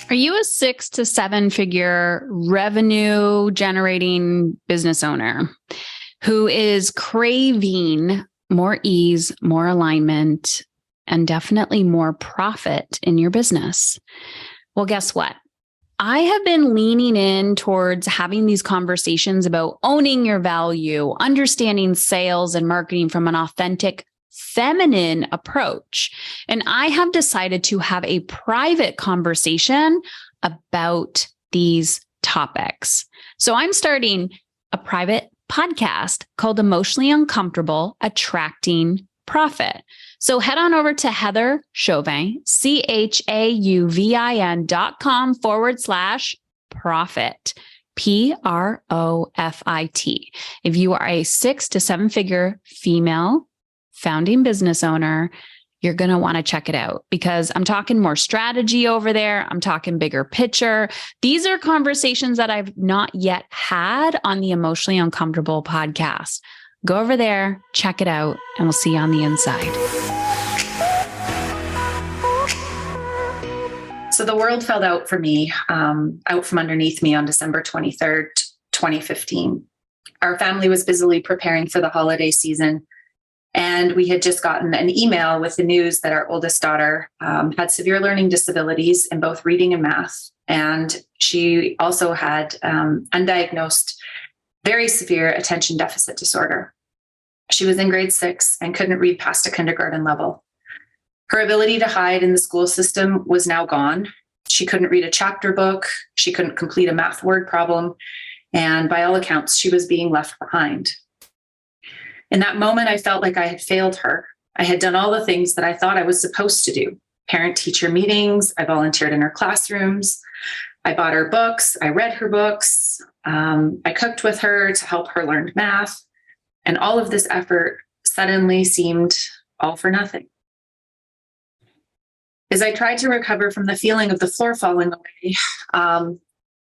Are you a 6 to 7 figure revenue generating business owner who is craving more ease, more alignment, and definitely more profit in your business? Well, guess what? I have been leaning in towards having these conversations about owning your value, understanding sales and marketing from an authentic, feminine approach. And I have decided to have a private conversation about these topics. So I'm starting a private podcast called Emotionally Uncomfortable Attracting Profit. So head on over to Heather Chauvin, CHAUVIN.com/profit, PROFIT. If you are a 6 to 7 figure female founding business owner, you're going to want to check it out because I'm talking more strategy over there. I'm talking bigger picture. These are conversations that I've not yet had on the Emotionally Uncomfortable podcast. Go over there, check it out, and we'll see you on the inside. So the world fell out for me, out from underneath me on December 23rd, 2015. Our family was busily preparing for the holiday season. And we had just gotten an email with the news that our oldest daughter had severe learning disabilities in both reading and math. And she also had undiagnosed, very severe attention deficit disorder. She was in grade 6 and couldn't read past a kindergarten level. Her ability to hide in the school system was now gone. She couldn't read a chapter book. She couldn't complete a math word problem. And by all accounts, she was being left behind. In that moment, I felt like I had failed her. I had done all the things that I thought I was supposed to do. Parent-teacher meetings, I volunteered in her classrooms, I bought her books, I read her books, I cooked with her to help her learn math, and all of this effort suddenly seemed all for nothing. As I tried to recover from the feeling of the floor falling away,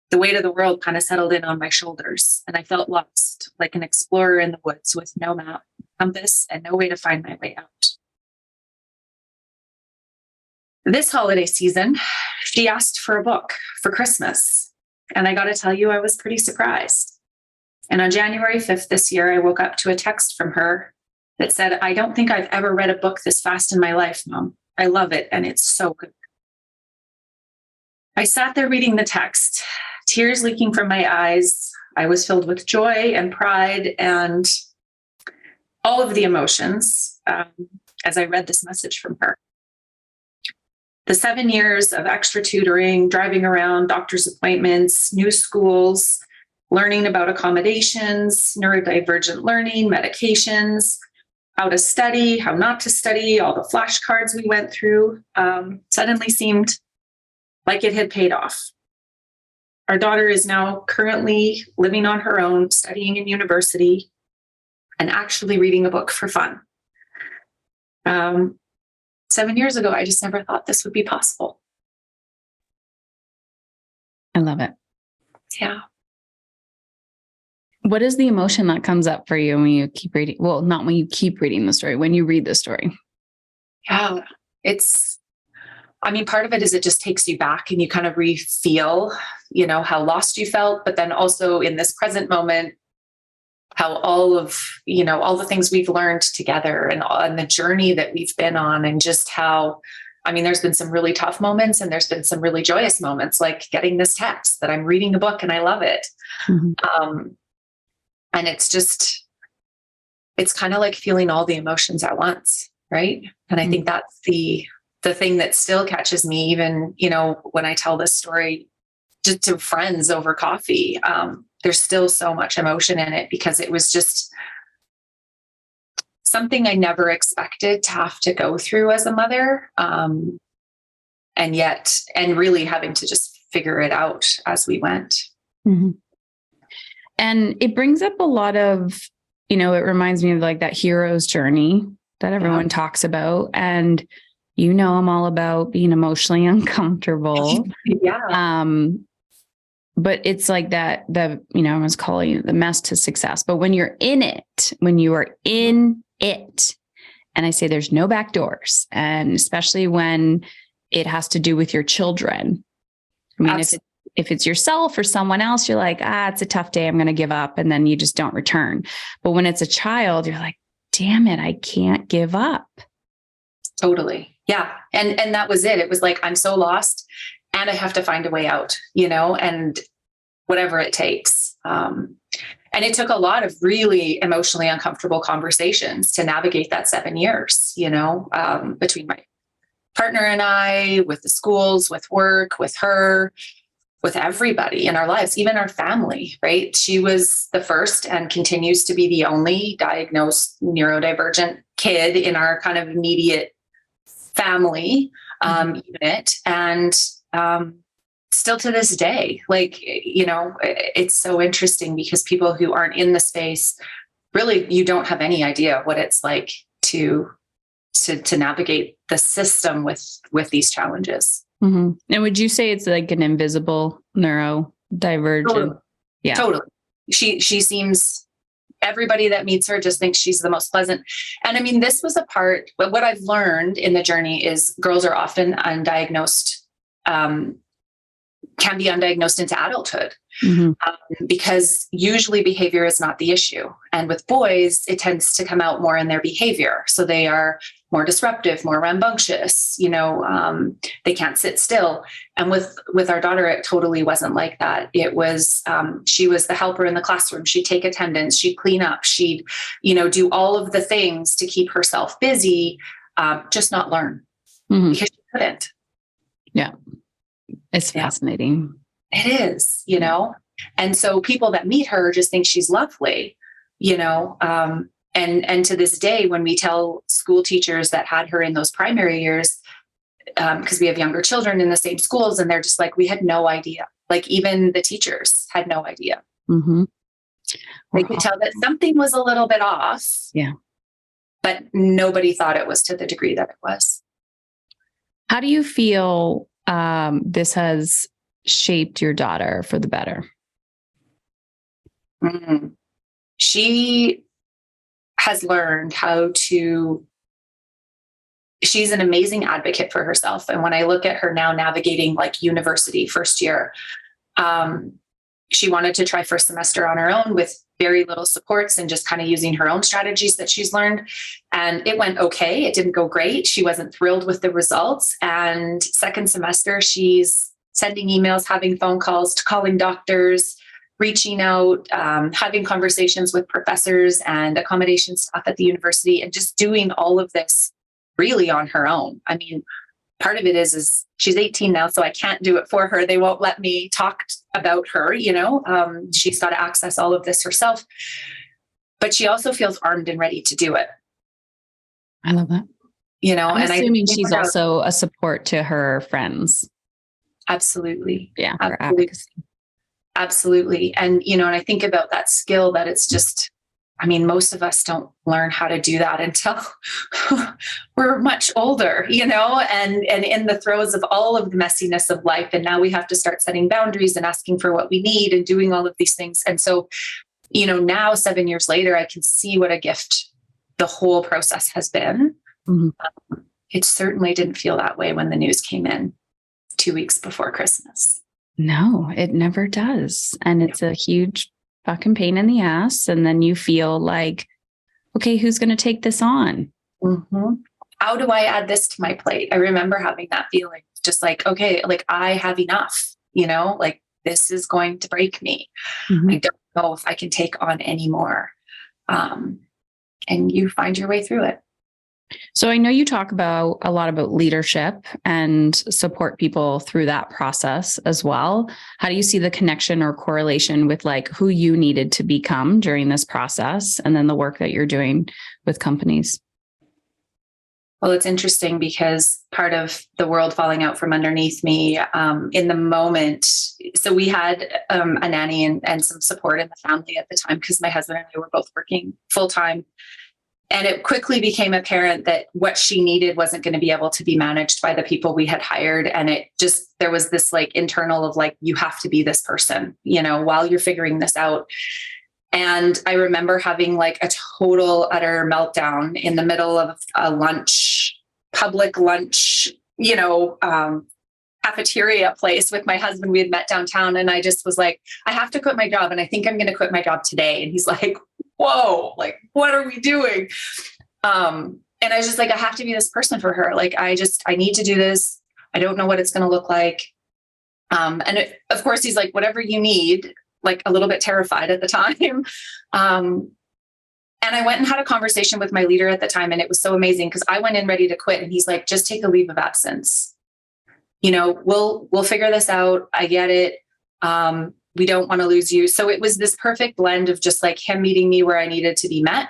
the weight of the world kind of settled in on my shoulders, and I felt lost, like an explorer in the woods with no map, compass, and no way to find my way out. This holiday season, she asked for a book for Christmas, and I got to tell you, I was pretty surprised. And on January 5th this year, I woke up to a text from her that said, "I don't think I've ever read a book this fast in my life, Mom. I love it, and it's so good." I sat there reading the text, tears leaking from my eyes. I was filled with joy and pride and all of the emotions as I read this message from her. The 7 years of extra tutoring, driving around, doctor's appointments, new schools, learning about accommodations, neurodivergent learning, medications, how to study, how not to study, all the flashcards we went through, suddenly seemed like it had paid off. Our daughter is now currently living on her own, studying in university, and actually reading a book for fun. 7 years ago, I just never thought this would be possible. I love it. Yeah. What is the emotion that comes up for you when you keep reading? Well, not when you keep reading the story, when you read the story. Yeah, part of it is it just takes you back and you kind of re-feel, how lost you felt, but then also in this present moment, how all the things we've learned together and the journey that we've been on, and just how, there's been some really tough moments and there's been some really joyous moments, like getting this text that I'm reading a book and I love it. Mm-hmm. And it's kind of like feeling all the emotions at once. Right. And I think that's the thing that still catches me, even, when I tell this story just to friends over coffee, there's still so much emotion in it because it was just something I never expected to have to go through as a mother. And really having to just figure it out as we went. Mm-hmm. And it brings up a lot of, it reminds me of like that hero's journey that everyone talks about. And, I'm all about being emotionally uncomfortable. Yeah. But it's like that, I was calling it the mess to success. But when you're in it, when you are in it And I say there's no back doors. And especially when it has to do with your children. I mean, if it's yourself or someone else, you're like, it's a tough day, I'm going to give up. And then you just don't return. But when it's a child, you're like, damn it, I can't give up. Totally. Yeah. And that was it. It was like, I'm so lost and I have to find a way out, and whatever it takes. And it took a lot of really emotionally uncomfortable conversations to navigate that 7 years, between my partner and I, with the schools, with work, with her, with everybody in our lives, even our family, right? She was the first and continues to be the only diagnosed neurodivergent kid in our kind of immediate family unit. And still to this day, it's so interesting because people who aren't in the space, really, you don't have any idea what it's like to navigate the system with these challenges. Mm-hmm. And would you say it's like an invisible neurodivergent? Totally. Yeah, totally. She seems, everybody that meets her just thinks she's the most pleasant. And I mean, this was a part, but what I've learned in the journey is girls are often undiagnosed, can be undiagnosed into adulthood, because usually behavior is not the issue. And with boys, it tends to come out more in their behavior. So they are more disruptive, more rambunctious, they can't sit still. And with our daughter, it totally wasn't like that. It was, she was the helper in the classroom. She'd take attendance, she'd clean up, she'd, do all of the things to keep herself busy, just not learn because she couldn't. Yeah. It's fascinating. It is, and so people that meet her just think she's lovely, and to this day, when we tell school teachers that had her in those primary years, because we have younger children in the same schools, and they're just like, we had no idea. Like even the teachers had no idea. Mm-hmm. They could tell that something was a little bit off. Yeah. But nobody thought it was to the degree that it was. How do you feel this has shaped your daughter for the better? She has learned how to, she's an amazing advocate for herself. And when I look at her now navigating like university first year, she wanted to try first semester on her own with very little supports and just kind of using her own strategies that she's learned. And it went okay. It didn't go great. She wasn't thrilled with the results. And second semester, she's sending emails, having phone calls, calling doctors, reaching out, having conversations with professors and accommodation staff at the university, and just doing all of this really on her own. I mean, part of it is she's 18 now, so I can't do it for her. They won't let me talk about her, she's got to access all of this herself, but she also feels armed and ready to do it. I love that. I'm and assuming she's also a support to her friends. Absolutely. Yeah. Absolutely. And, and I think about that skill that it's just, most of us don't learn how to do that until we're much older, and in the throes of all of the messiness of life. And now we have to start setting boundaries and asking for what we need and doing all of these things. And so, now 7 years later, I can see what a gift the whole process has been. Mm-hmm. It certainly didn't feel that way when the news came in 2 weeks before Christmas. No, it never does. And it's a huge fucking pain in the ass. And then you feel like, okay, who's going to take this on? Mm-hmm. How do I add this to my plate? I remember having that feeling, just like, okay, like I have enough, like this is going to break me. Mm-hmm. I don't know if I can take on any more. And you find your way through it. So I know you talk about a lot about leadership and support people through that process as well. How do you see the connection or correlation with like who you needed to become during this process and then the work that you're doing with companies? Well, it's interesting because part of the world falling out from underneath me in the moment. So we had a nanny and some support in the family at the time because my husband and I were both working full time. And it quickly became apparent that what she needed wasn't going to be able to be managed by the people we had hired. And there was this like internal of like, you have to be this person, while you're figuring this out. And I remember having like a total utter meltdown in the middle of a public lunch, cafeteria place with my husband. We had met downtown, and I just was like, I have to quit my job. And I think I'm going to quit my job today. And he's like, whoa, like, what are we doing? And I was just like, I have to be this person for her. Like, I need to do this. I don't know what it's going to look like. Of course, he's like, whatever you need, like a little bit terrified at the time. And I went and had a conversation with my leader at the time. And it was so amazing because I went in ready to quit. And he's like, just take a leave of absence. We'll figure this out. I get it. We don't want to lose you. So it was this perfect blend of just like him meeting me where I needed to be met.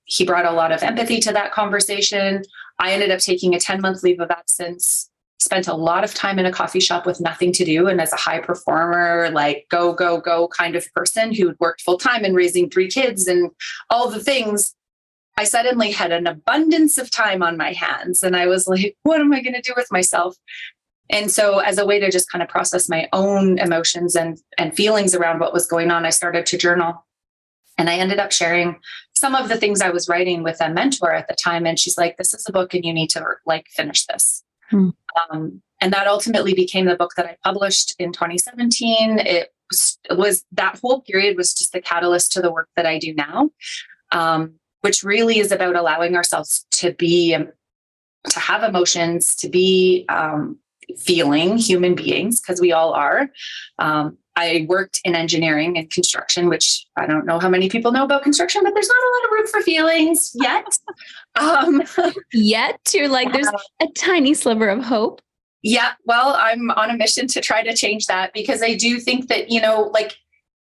He brought a lot of empathy to that conversation. I ended up taking a 10-month leave of absence, spent a lot of time in a coffee shop with nothing to do. And as a high performer, like go, go, go kind of person who'd worked full time and raising 3 kids and all the things, I suddenly had an abundance of time on my hands. And I was like, what am I going to do with myself? And so as a way to just kind of process my own emotions and feelings around what was going on, I started to journal. And I ended up sharing some of the things I was writing with a mentor at the time. And she's like, this is a book and you need to like finish this. And that ultimately became the book that I published in 2017. It was that whole period was just the catalyst to the work that I do now, which really is about allowing ourselves to to have emotions, to be feeling human beings, because we all are. I worked in engineering and construction, which I don't know how many people know about construction, but there's not a lot of room for feelings yet. Yet you're like, there's a tiny sliver of hope. Yeah. Well, I'm on a mission to try to change that, because I do think that,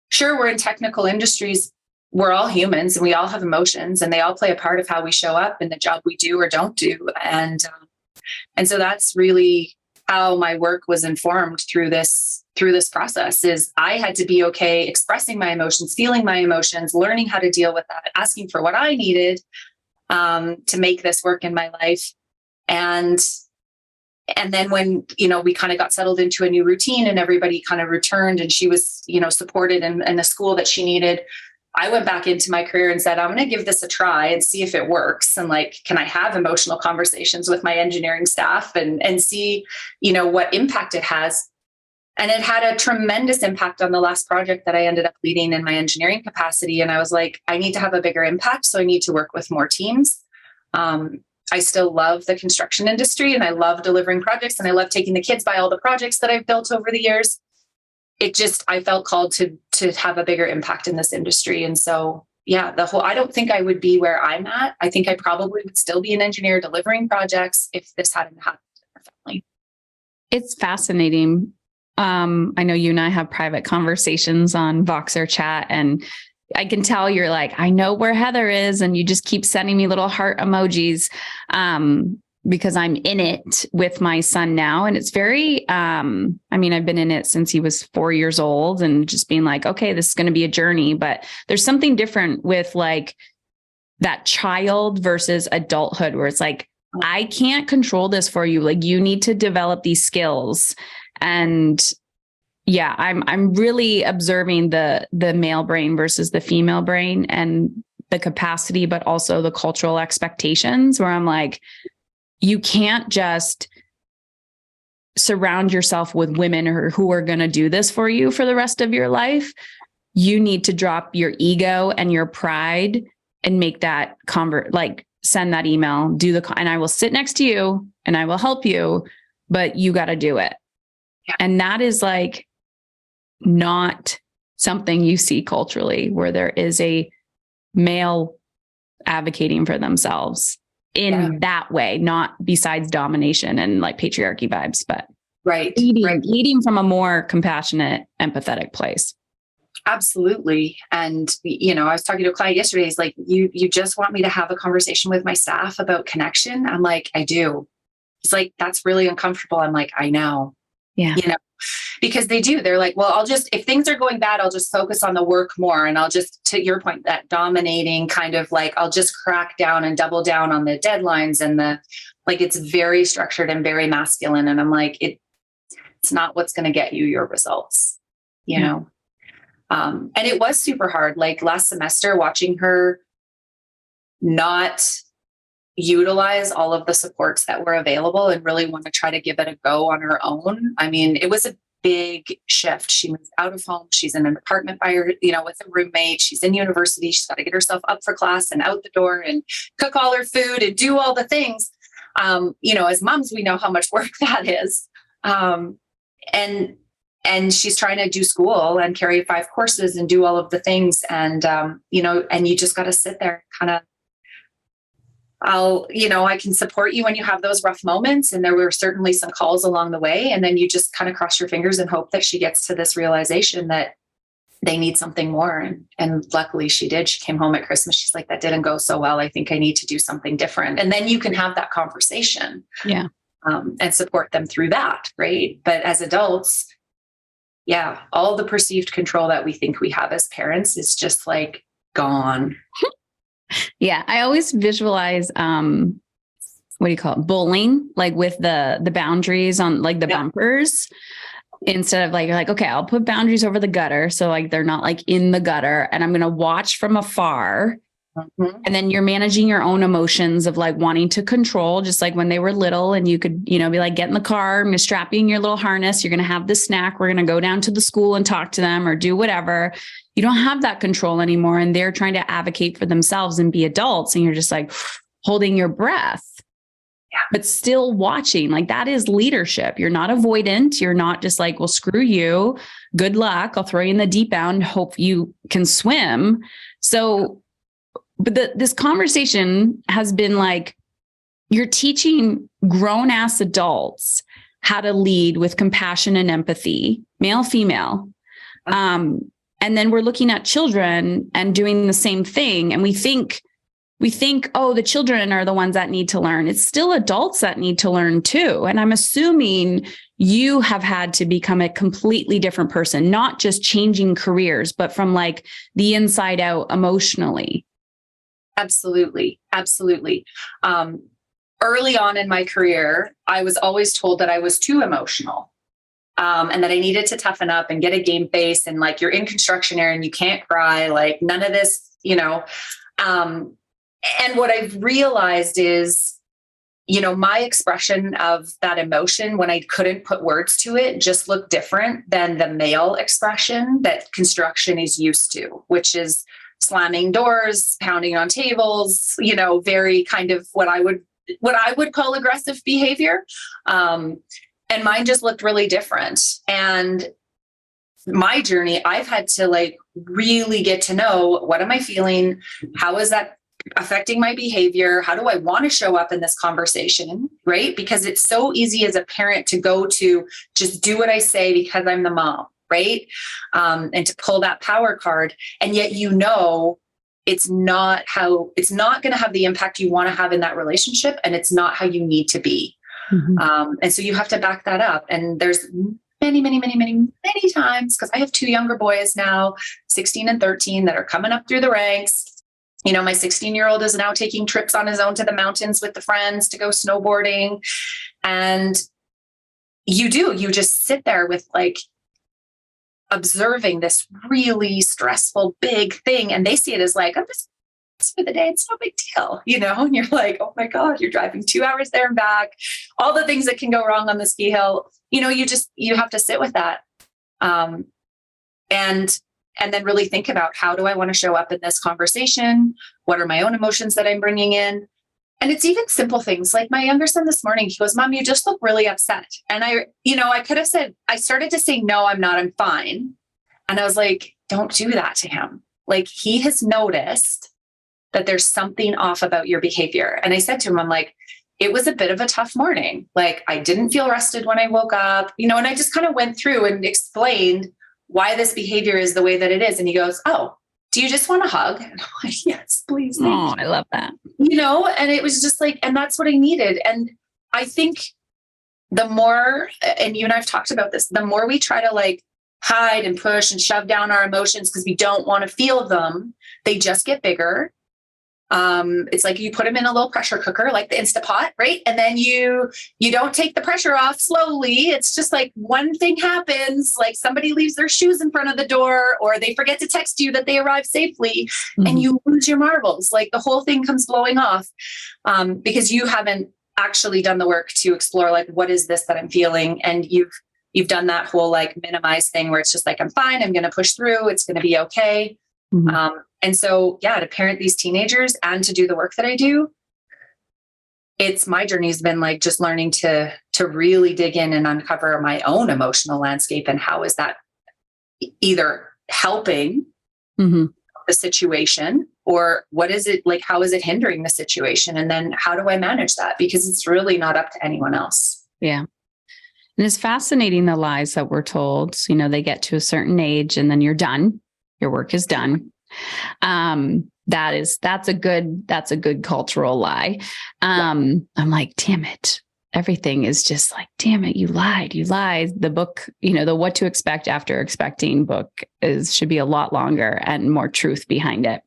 sure, we're in technical industries. We're all humans and we all have emotions, and they all play a part of how we show up in the job we do or don't do. And so that's really how my work was informed through this process. Is I had to be okay expressing my emotions, feeling my emotions, learning how to deal with that, asking for what I needed to make this work in my life. And then when, we kind of got settled into a new routine and everybody kind of returned and she was, supported in the school that she needed, I went back into my career and said, I'm going to give this a try and see if it works. And like, can I have emotional conversations with my engineering staff and see, what impact it has? And it had a tremendous impact on the last project that I ended up leading in my engineering capacity. And I was like, I need to have a bigger impact. So I need to work with more teams. I still love the construction industry and I love delivering projects and I love taking the kids by all the projects that I've built over the years. I felt called to have a bigger impact in this industry. And so, yeah, I don't think I would be where I'm at. I think I probably would still be an engineer delivering projects if this hadn't happened differently. It's fascinating. I know you and I have private conversations on Voxer chat, and I can tell you're like, I know where Heather is. And you just keep sending me little heart emojis, because I'm in it with my son now. And it's very, I've been in it since he was 4 years old, and just being like, okay, this is going to be a journey, but there's something different with like that child versus adulthood, where it's like, I can't control this for you. Like, you need to develop these skills. And yeah, I'm really observing the male brain versus the female brain, and the capacity, but also the cultural expectations, where I'm like, you can't just surround yourself with women who are going to do this for you for the rest of your life. You need to drop your ego and your pride and make that send that email, and I will sit next to you and I will help you, but you got to do it. Yeah. And that is like not something you see culturally, where there is a male advocating for themselves in that way, not besides domination and like patriarchy vibes, but leading from a more compassionate, empathetic place. Absolutely. And, I was talking to a client yesterday. He's like, you just want me to have a conversation with my staff about connection? I'm like, I do. He's like, that's really uncomfortable. I'm like, I know. Yeah. Because they do. They're like, well, if things are going bad, I'll just focus on the work more. And I'll just, to your point, that dominating kind of like, I'll just crack down and double down on the deadlines and it's very structured and very masculine. And I'm like, it's not what's going to get you your results, you know? And it was super hard. Like last semester, watching her not utilize all of the supports that were available and really want to try to give it a go on her own. I mean, it was a big shift. She moved out of home. She's in an apartment by her, with a roommate. She's in university. She's got to get herself up for class and out the door and cook all her food and do all the things. As moms, we know how much work that is. And she's trying to do school and carry 5 courses and do all of the things. And, and you just got to sit there kind of, I can support you when you have those rough moments. And there were certainly some calls along the way. And then you just kind of cross your fingers and hope that she gets to this realization that they need something more. And luckily she did. She came home at Christmas. She's like, that didn't go so well. I think I need to do something different. And then you can have that conversation. Yeah. And support them through that. Right. But as adults, yeah, all the perceived control that we think we have as parents is just like gone. Yeah. I always visualize, what do you call it? Bowling, like with the boundaries on like the bumpers, instead of like, you're like, okay, I'll put boundaries over the gutter. So like, they're not like in the gutter, and I'm going to watch from afar. Mm-hmm. And then you're managing your own emotions of like wanting to control, just like when they were little, and you could, be like, get in the car, I'm going to strap you in your little harness. You're going to have the snack. We're going to go down to the school and talk to them or do whatever. You don't have that control anymore. And they're trying to advocate for themselves and be adults. And you're just like holding your breath, but still watching. Like that is leadership. You're not avoidant. You're not just like, well, screw you. Good luck. I'll throw you in the deep end. Hope you can swim. So, but this conversation has been like, you're teaching grown ass adults how to lead with compassion and empathy, male, female. And then we're looking at children and doing the same thing. And we think, oh, the children are the ones that need to learn. It's still adults that need to learn too. And I'm assuming you have had to become a completely different person, not just changing careers, but from like the inside out emotionally. Absolutely. Absolutely. Early on in my career, I was always told that I was too emotional. And that I needed to toughen up and get a game face, and like, you're in construction, Erin, you can't cry, like none of this, and what I've realized is, my expression of that emotion when I couldn't put words to it just looked different than the male expression that construction is used to, which is slamming doors, pounding on tables, very kind of what I would call aggressive behavior. And mine just looked really different. And my journey, I've had to like really get to know, what am I feeling? How is that affecting my behavior? How do I want to show up in this conversation? Right? Because it's so easy as a parent to go to just do what I say because I'm the mom, right? And to pull that power card. And yet, it's not going to have the impact you want to have in that relationship. And it's not how you need to be. Mm-hmm. And so you have to back that up. And there's many, many, many, many, many times, because I have 2 younger boys now, 16 and 13, that are coming up through the ranks. My 16-year-old is now taking trips on his own to the mountains with the friends to go snowboarding. And you just sit there with like observing this really stressful, big thing. And they see it as like, I'm just for the day, it's no big deal, and you're like, oh my God, you're driving 2 hours there and back, all the things that can go wrong on the ski hill. You have to sit with that. And then really think about, how do I want to show up in this conversation? What are my own emotions that I'm bringing in? And it's even simple things like my younger son this morning, he goes, Mom, you just look really upset. And I could have said, I started to say, no, I'm not, I'm fine. And I was like, don't do that to him. Like, he has noticed that there's something off about your behavior. And I said to him, I'm like, it was a bit of a tough morning. Like, I didn't feel rested when I woke up, and I just kind of went through and explained why this behavior is the way that it is. And he goes, oh, do you just want a hug? And I'm like, yes, please. Oh, I love that. And it was just like, and that's what I needed. And I think the more, and you and I've talked about this, the more we try to like hide and push and shove down our emotions because we don't want to feel them, they just get bigger. It's like you put them in a little pressure cooker, like the Instapot, right? And then you don't take the pressure off slowly. It's just like one thing happens, like somebody leaves their shoes in front of the door, or they forget to text you that they arrived safely, and you lose your marbles. Like the whole thing comes blowing off, because you haven't actually done the work to explore, like, what is this that I'm feeling? And you've done that whole like minimize thing where it's just like, I'm fine, I'm going to push through, it's going to be okay. And so, yeah, to parent these teenagers and to do the work that I do, my journey has been like just learning to really dig in and uncover my own emotional landscape, and how is that either helping the situation, or what is it like, how is it hindering the situation? And then how do I manage that? Because it's really not up to anyone else. Yeah. And it's fascinating, the lies that we're told. You know, they get to a certain age and then you're done. Your work is done. That's a good cultural lie. I'm like, damn it. Everything is just like, damn it, you lied. The book, the What to Expect After Expecting book should be a lot longer and more truth behind it.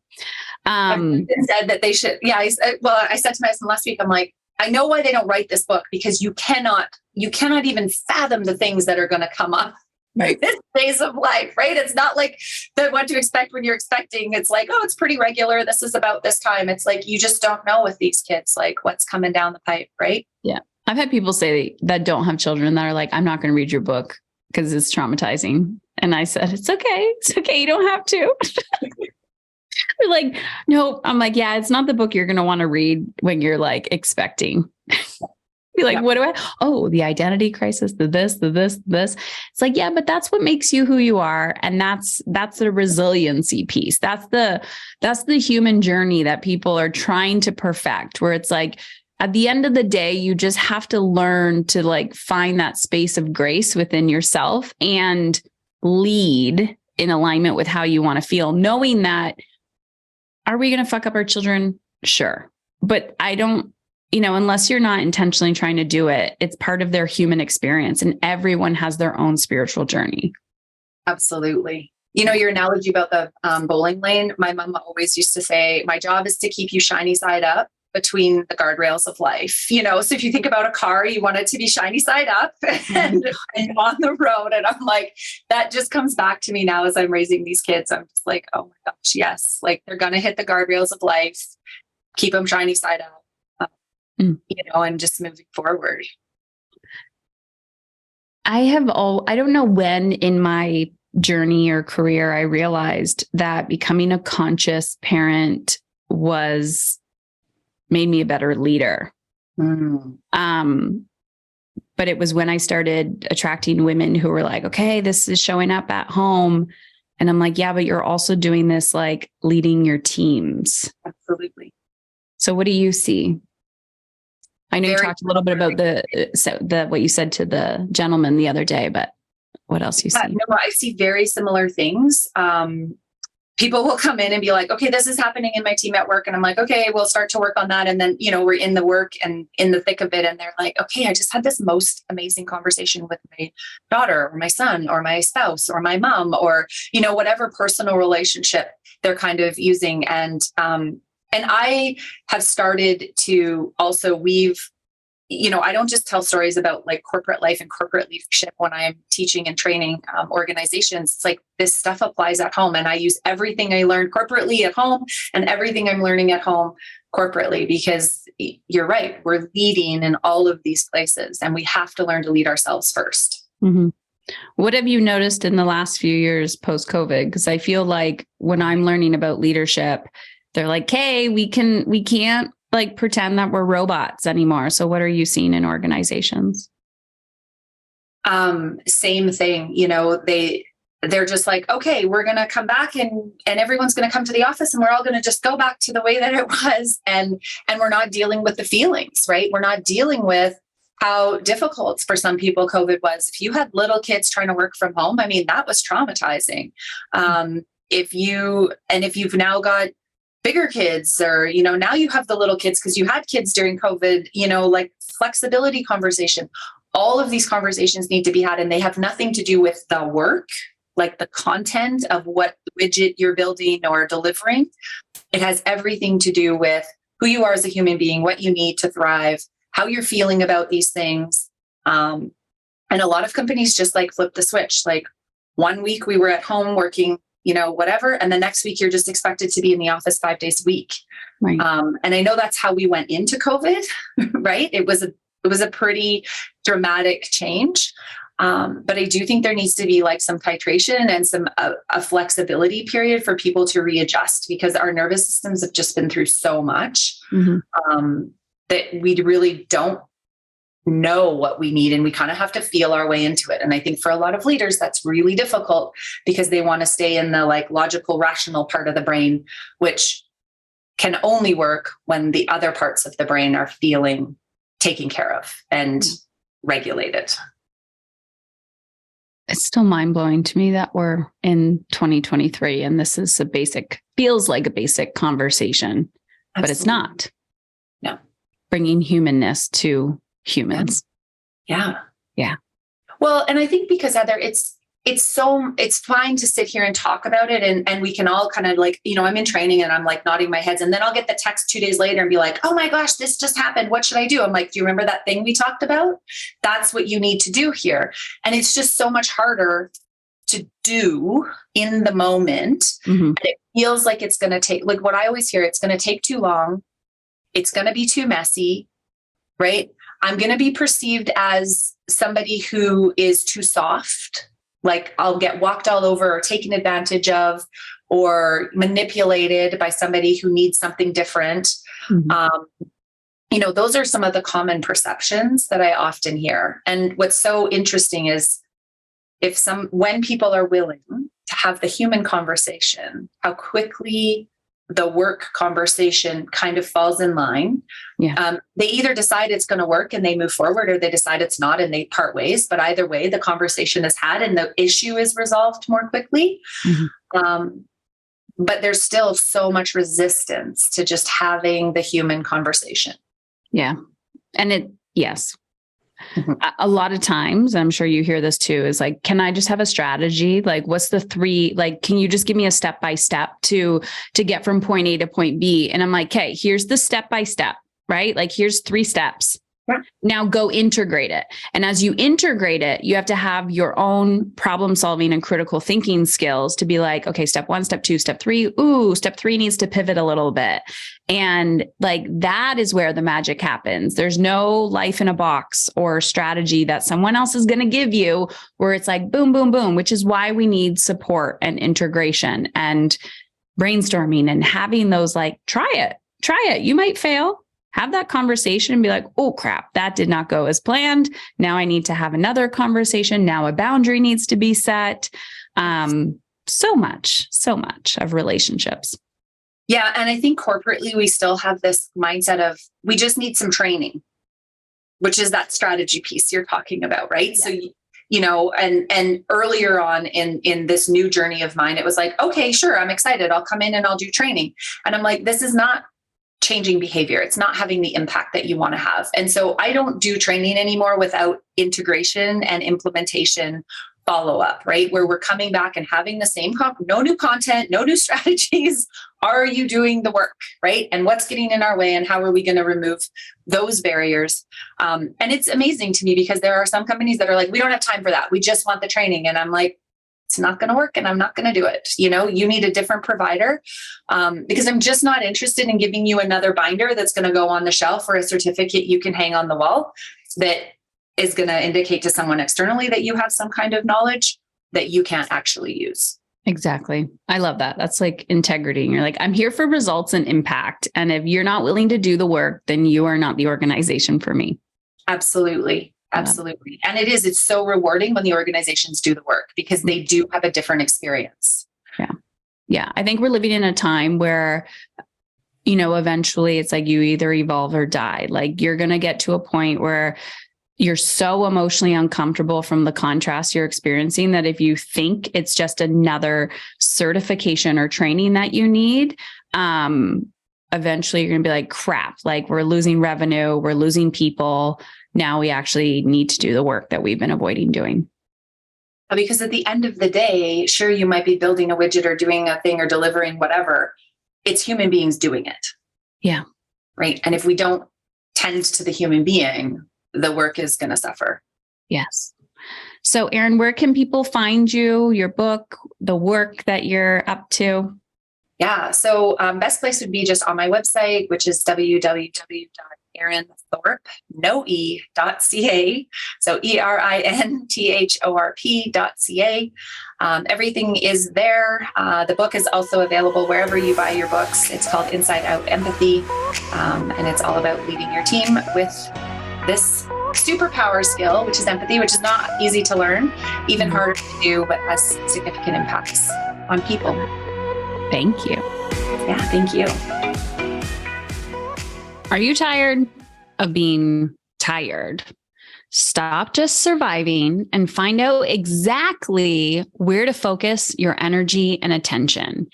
Said that they should. Yeah. I said to my husband last week, I'm like, I know why they don't write this book, because you cannot even fathom the things that are going to come up. Right. This phase of life, right? It's not like the What to Expect when you're expecting. It's like, oh, it's pretty regular. This is about this time. It's like, you just don't know with these kids, like what's coming down the pipe. Right. Yeah. I've had people say that don't have children that are like, I'm not going to read your book because it's traumatizing. And I said, it's okay. It's okay. You don't have to. They're like, no. I'm like, yeah, it's not the book you're going to want to read when you're like expecting. Be like, what do the identity crisis, the this. It's like, yeah, but that's what makes you who you are. And that's the resiliency piece. That's the human journey that people are trying to perfect, where it's like, at the end of the day, you just have to learn to like find that space of grace within yourself and lead in alignment with how you want to feel, knowing that, are we going to fuck up our children? Sure. But I don't, unless you're not intentionally trying to do it, it's part of their human experience, and everyone has their own spiritual journey. Absolutely. Your analogy about the bowling lane, my mom always used to say, my job is to keep you shiny side up between the guardrails of life. So if you think about a car, you want it to be shiny side up and on the road. And I'm like, that just comes back to me now as I'm raising these kids. I'm just like, oh my gosh, yes. Like, they're going to hit the guardrails of life, keep them shiny side up. And just moving forward. I don't know when in my journey or career I realized that becoming a conscious parent made me a better leader. But it was when I started attracting women who were like, okay, this is showing up at home. And I'm like, yeah, but you're also doing this, like leading your teams. Absolutely. So what do you see? I know you talked a little bit about what you said to the gentleman the other day, but what else you see? No, I see very similar things. People will come in and be like, okay, this is happening in my team at work. And I'm like, okay, we'll start to work on that. And then, we're in the work and in the thick of it. And they're like, okay, I just had this most amazing conversation with my daughter or my son or my spouse or my mom or, whatever personal relationship they're kind of using. And I have started to also weave, I don't just tell stories about like corporate life and corporate leadership when I'm teaching and training organizations. It's like this stuff applies at home, and I use everything I learned corporately at home and everything I'm learning at home corporately, because you're right. We're leading in all of these places, and we have to learn to lead ourselves first. Mm-hmm. What have you noticed in the last few years post-COVID? Because I feel like when I'm learning about leadership, they're like, hey, we can't like pretend that we're robots anymore. So what are you seeing in organizations? Same thing. They're just like, okay, we're going to come back and everyone's going to come to the office and we're all going to just go back to the way that it was. And we're not dealing with the feelings, right? We're not dealing with how difficult for some people COVID was. If you had little kids trying to work from home, I mean, that was traumatizing. If you've now got bigger kids, or, now you have the little kids because you had kids during COVID, like flexibility conversation, all of these conversations need to be had, and they have nothing to do with the work. like the content of what widget you're building or delivering. It has everything to do with who you are as a human being, what you need to thrive, how you're feeling about these things. And a lot of companies just like flip the switch. Like one week we were at home working, whatever. And the next week you're just expected to be in the office 5 days a week. Right. And I know that's how we went into COVID, right? It was a pretty dramatic change. But I do think there needs to be like some titration and some a flexibility period for people to readjust, because our nervous systems have just been through so much that we really don't know what we need, and we kind of have to feel our way into it. And I think for a lot of leaders, that's really difficult because they want to stay in the like logical, rational part of the brain, which can only work when the other parts of the brain are feeling taken care of and regulated. It's still mind-blowing to me that we're in 2023 and this is feels like a basic conversation, Absolutely. But it's not. No. Bringing humanness to humans. Yeah. Yeah. Well, and I think because Heather, it's fine to sit here and talk about it. And we can all kind of like, I'm in training and I'm like nodding my heads, and then I'll get the text 2 days later and be like, oh my gosh, this just happened. What should I do? I'm like, do you remember that thing we talked about? That's what you need to do here. And it's just so much harder to do in the moment. Mm-hmm. And it feels like it's going to take, like what I always hear, it's going to take too long. It's going to be too messy, right? I'm going to be perceived as somebody who is too soft. Like I'll get walked all over or taken advantage of or manipulated by somebody who needs something different. Mm-hmm. Those are some of the common perceptions that I often hear. And what's so interesting is when people are willing to have the human conversation, how quickly the work conversation kind of falls in line. Yeah. They either decide it's going to work and they move forward, or they decide it's not and they part ways. But either way, the conversation is had and the issue is resolved more quickly. Mm-hmm. But there's still so much resistance to just having the human conversation. Yeah. And yes. Mm-hmm. A lot of times, I'm sure you hear this too, is like, can I just have a strategy? Like, what's the 3, like, can you just give me a step-by-step to get from point A to point B? And I'm like, okay, here's the step-by-step, right? Like, here's 3 steps. Yeah. Now go integrate it. And as you integrate it, you have to have your own problem solving and critical thinking skills to be like, okay, step 1, step 2, step 3. Ooh, step 3 needs to pivot a little bit. And like, that is where the magic happens. There's no life in a box or strategy that someone else is going to give you where it's like, boom, boom, boom, which is why we need support and integration and brainstorming and having those like, try it. You might fail. Have that conversation and be like, oh crap, that did not go as planned. Now I need to have another conversation. Now a boundary needs to be set. So much of relationships. Yeah. And I think corporately, we still have this mindset of, we just need some training, which is that strategy piece you're talking about, right? Yeah. So, and earlier on in this new journey of mine, it was like, okay, sure, I'm excited. I'll come in and I'll do training. And I'm like, this is not changing behavior. It's not having the impact that you want to have. And so I don't do training anymore without integration and implementation follow-up, right? Where we're coming back and having the same, no new content, no new strategies. Are you doing the work, right? And what's getting in our way and how are we going to remove those barriers? And it's amazing to me because there are some companies that are like, we don't have time for that. We just want the training. And I'm like, it's not going to work and I'm not going to do it. You need a different provider because I'm just not interested in giving you another binder that's going to go on the shelf or a certificate you can hang on the wall that is going to indicate to someone externally that you have some kind of knowledge that you can't actually use. Exactly. I love that. That's like integrity. And you're like, I'm here for results and impact. And if you're not willing to do the work, then you are not the organization for me. Absolutely. Absolutely. And it's so rewarding when the organizations do the work because they do have a different experience. Yeah. Yeah. I think we're living in a time where, eventually it's like you either evolve or die. Like you're going to get to a point where you're so emotionally uncomfortable from the contrast you're experiencing that if you think it's just another certification or training that you need, eventually you're going to be like, crap, like we're losing revenue, we're losing people. Now we actually need to do the work that we've been avoiding doing. Because at the end of the day, sure, you might be building a widget or doing a thing or delivering whatever. It's human beings doing it. Yeah. Right. And if we don't tend to the human being, the work is going to suffer. Yes. So, Erin, where can people find you, your book, the work that you're up to? Yeah. So best place would be just on my website, which is www.erinthorp.ca. So erinthorp.ca. Everything is there. The book is also available wherever you buy your books. It's called Inside Out Empathy. And it's all about leading your team with this superpower skill, which is empathy, which is not easy to learn, even harder to do, but has significant impacts on people. Thank you. Yeah, thank you. Are you tired of being tired? Stop just surviving and find out exactly where to focus your energy and attention.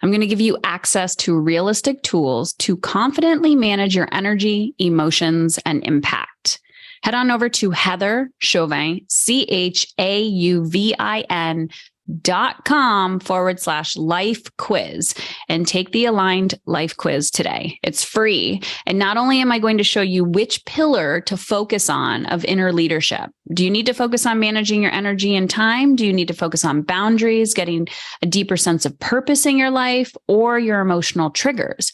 I'm going to give you access to realistic tools to confidently manage your energy, emotions, and impact. Head on over to Heather Chauvin, CHAUVIN.com/life quiz and take the aligned life quiz today. It's free. And not only am I going to show you which pillar to focus on of inner leadership. Do you need to focus on managing your energy and time? Do you need to focus on boundaries, getting a deeper sense of purpose in your life, or your emotional triggers?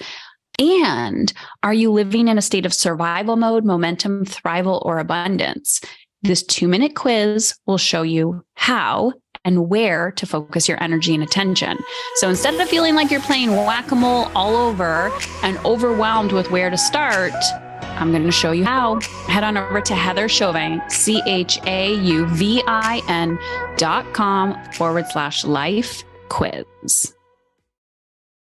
And are you living in a state of survival mode, momentum, thrival, or abundance? This 2-minute quiz will show you how and where to focus your energy and attention. So instead of feeling like you're playing whack-a-mole all over and overwhelmed with where to start, I'm going to show you how. Head on over to Heather Chauvin, CHAUVIN.com/life quiz.